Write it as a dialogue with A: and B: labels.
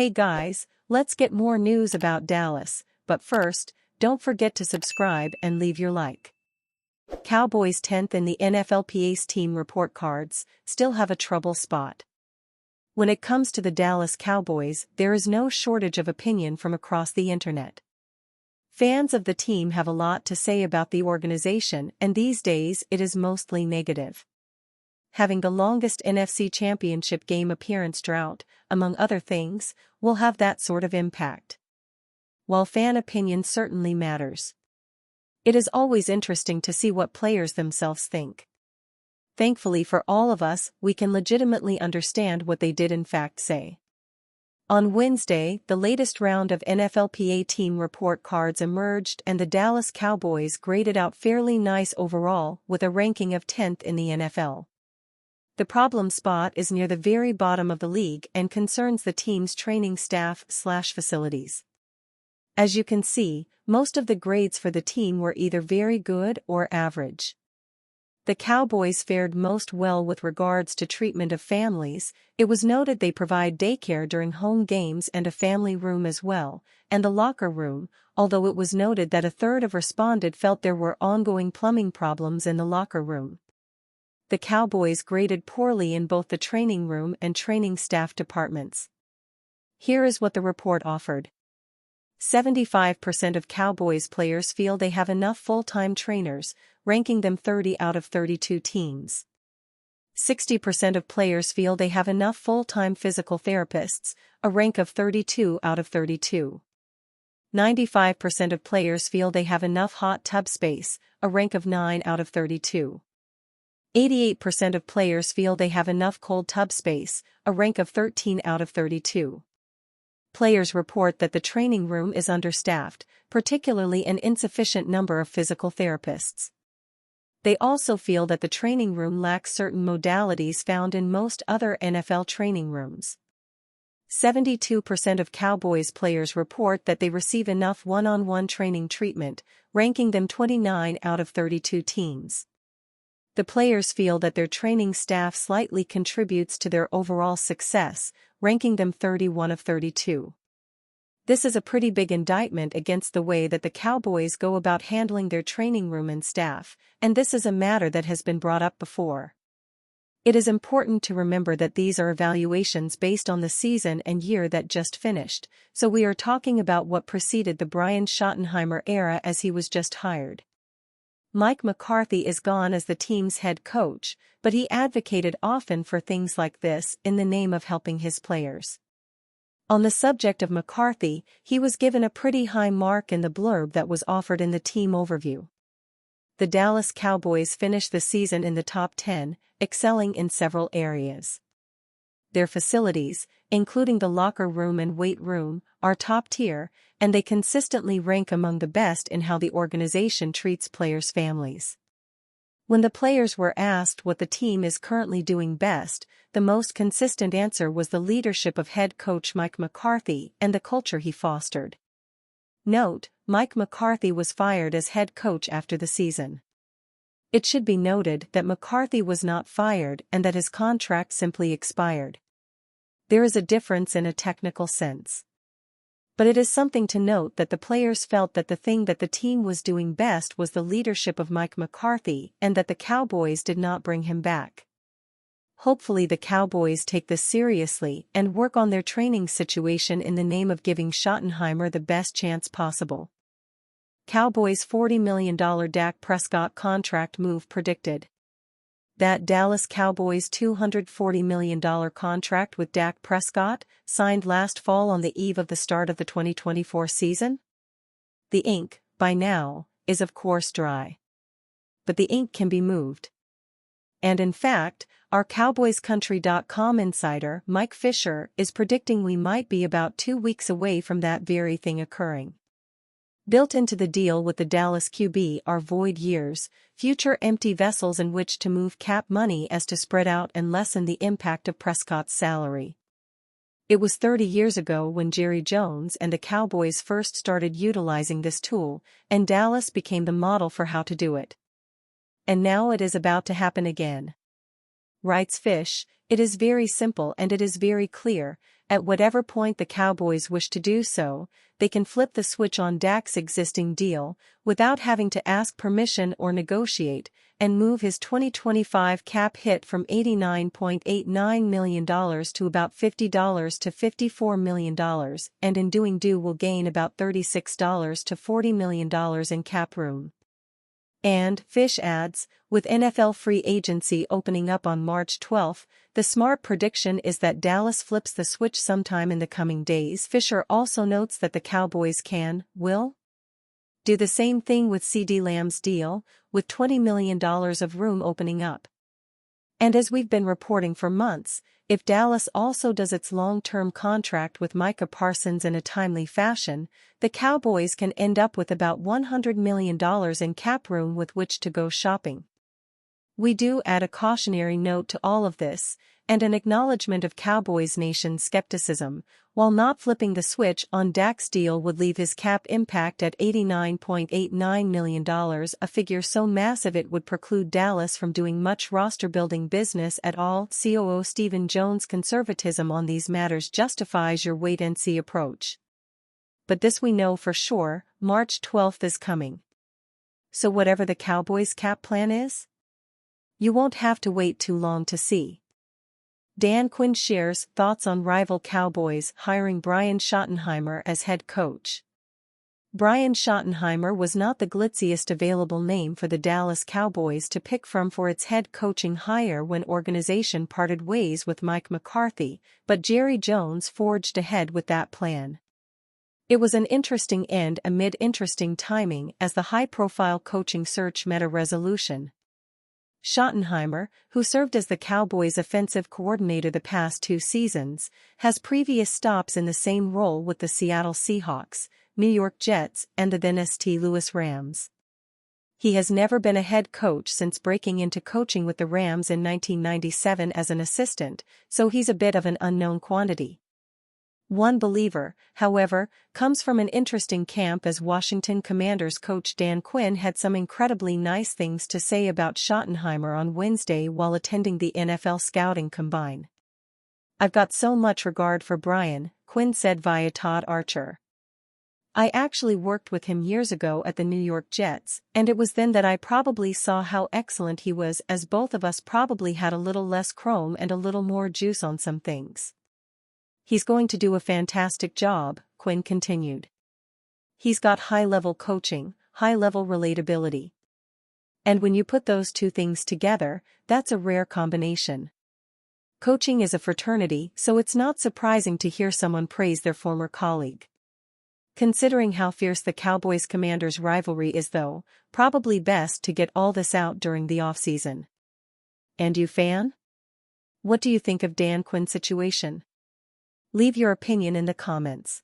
A: Hey guys, let's get more news about Dallas, but first, don't forget to subscribe and leave your like. Cowboys 10th in the NFLPA's team report cards still have a trouble spot. When it comes to the Dallas Cowboys, there is no shortage of opinion from across the internet. Fans of the team have a lot to say about the organization, and these days it is mostly negative. Having the longest NFC Championship game appearance drought, among other things, will have that sort of impact. While fan opinion certainly matters, it is always interesting to see what players themselves think. Thankfully for all of us, we can legitimately understand what they did in fact say. On Wednesday, the latest round of NFLPA team report cards emerged and the Dallas Cowboys graded out fairly nice overall with a ranking of 10th in the NFL. The problem spot is near the very bottom of the league and concerns the team's training staff/facilities. As you can see, most of the grades for the team were either very good or average. The Cowboys fared most well with regards to treatment of families. It was noted they provide daycare during home games and a family room as well, and the locker room, although it was noted that a third of responded felt there were ongoing plumbing problems in the locker room. The Cowboys graded poorly in both the training room and training staff departments. Here is what the report offered. 75% of Cowboys players feel they have enough full-time trainers, ranking them 30 out of 32 teams. 60% of players feel they have enough full-time physical therapists, a rank of 32 out of 32. 95% of players feel they have enough hot tub space, a rank of 9 out of 32. 88% of players feel they have enough cold tub space, a rank of 13 out of 32. Players report that the training room is understaffed, particularly an insufficient number of physical therapists. They also feel that the training room lacks certain modalities found in most other NFL training rooms. 72% of Cowboys players report that they receive enough one-on-one training treatment, ranking them 29 out of 32 teams. The players feel that their training staff slightly contributes to their overall success, ranking them 31 of 32. This is a pretty big indictment against the way that the Cowboys go about handling their training room and staff, and this is a matter that has been brought up before. It is important to remember that these are evaluations based on the season and year that just finished, so we are talking about what preceded the Brian Schottenheimer era as he was just hired. Mike McCarthy is gone as the team's head coach, but he advocated often for things like this in the name of helping his players. On the subject of McCarthy, he was given a pretty high mark in the blurb that was offered in the team overview. The Dallas Cowboys finished the season in the top 10, excelling in several areas. Their facilities, including the locker room and weight room, are top tier, and they consistently rank among the best in how the organization treats players' families. When the players were asked what the team is currently doing best, the most consistent answer was the leadership of head coach Mike McCarthy and the culture he fostered. Note, Mike McCarthy was fired as head coach after the season. It should be noted that McCarthy was not fired and that his contract simply expired. There is a difference in a technical sense. But it is something to note that the players felt that the thing that the team was doing best was the leadership of Mike McCarthy and that the Cowboys did not bring him back. Hopefully the Cowboys take this seriously and work on their training situation in the name of giving Schottenheimer the best chance possible. Cowboys' $40 million Dak Prescott contract move predicted. That Dallas Cowboys $240 million contract with Dak Prescott, signed last fall on the eve of the start of the 2024 season? The ink, by now, is of course dry. But the ink can be moved. And in fact, our CowboysCountry.com insider, Mike Fisher, is predicting we might be about 2 weeks away from that very thing occurring. Built into the deal with the Dallas QB are void years, future empty vessels in which to move cap money as to spread out and lessen the impact of Prescott's salary. It was 30 years ago when Jerry Jones and the Cowboys first started utilizing this tool, and Dallas became the model for how to do it. And now it is about to happen again. writes Fish, "It is very simple and it is very clear. At whatever point the Cowboys wish to do so, they can flip the switch on Dak's existing deal, without having to ask permission or negotiate, and move his 2025 cap hit from $89.89 million to about $50 to $54 million, and in doing do will gain about $36 to $40 million in cap room." And, Fish adds, with NFL free agency opening up on March 12, the smart prediction is that Dallas flips the switch sometime in the coming days. Fisher also notes that the Cowboys will do the same thing with CeeDee Lamb's deal, with $20 million of room opening up. And as we've been reporting for months, if Dallas also does its long-term contract with Micah Parsons in a timely fashion, the Cowboys can end up with about $100 million in cap room with which to go shopping. We do add a cautionary note to all of this, and an acknowledgement of Cowboys Nation skepticism. While not flipping the switch on Dak's deal would leave his cap impact at $89.89 million, a figure so massive it would preclude Dallas from doing much roster-building business at all. COO Stephen Jones' conservatism on these matters justifies your wait-and-see approach. But this we know for sure, March 12 is coming. So whatever the Cowboys' cap plan is, you won't have to wait too long to see. Dan Quinn shares thoughts on rival Cowboys hiring Brian Schottenheimer as head coach. Brian Schottenheimer was not the glitziest available name for the Dallas Cowboys to pick from for its head coaching hire when organization parted ways with Mike McCarthy, but Jerry Jones forged ahead with that plan. It was an interesting end amid interesting timing as the high-profile coaching search met a resolution. Schottenheimer, who served as the Cowboys' offensive coordinator the past 2 seasons, has previous stops in the same role with the Seattle Seahawks, New York Jets, and the then St. Louis Rams. He has never been a head coach since breaking into coaching with the Rams in 1997 as an assistant, so he's a bit of an unknown quantity. One believer, however, comes from an interesting camp as Washington Commanders coach Dan Quinn had some incredibly nice things to say about Schottenheimer on Wednesday while attending the NFL Scouting Combine. "I've got so much regard for Brian," Quinn said via Todd Archer. "I actually worked with him years ago at the New York Jets, and it was then that I probably saw how excellent he was, as both of us probably had a little less chrome and a little more juice on some things. He's going to do a fantastic job," Quinn continued. "He's got high-level coaching, high-level relatability. And when you put those two things together, that's a rare combination. Coaching is a fraternity, so it's not surprising to hear someone praise their former colleague. Considering how fierce the Cowboys-Commanders rivalry is though, probably best to get all this out during the offseason. And you fan? What do you think of Dan Quinn's situation? Leave your opinion in the comments.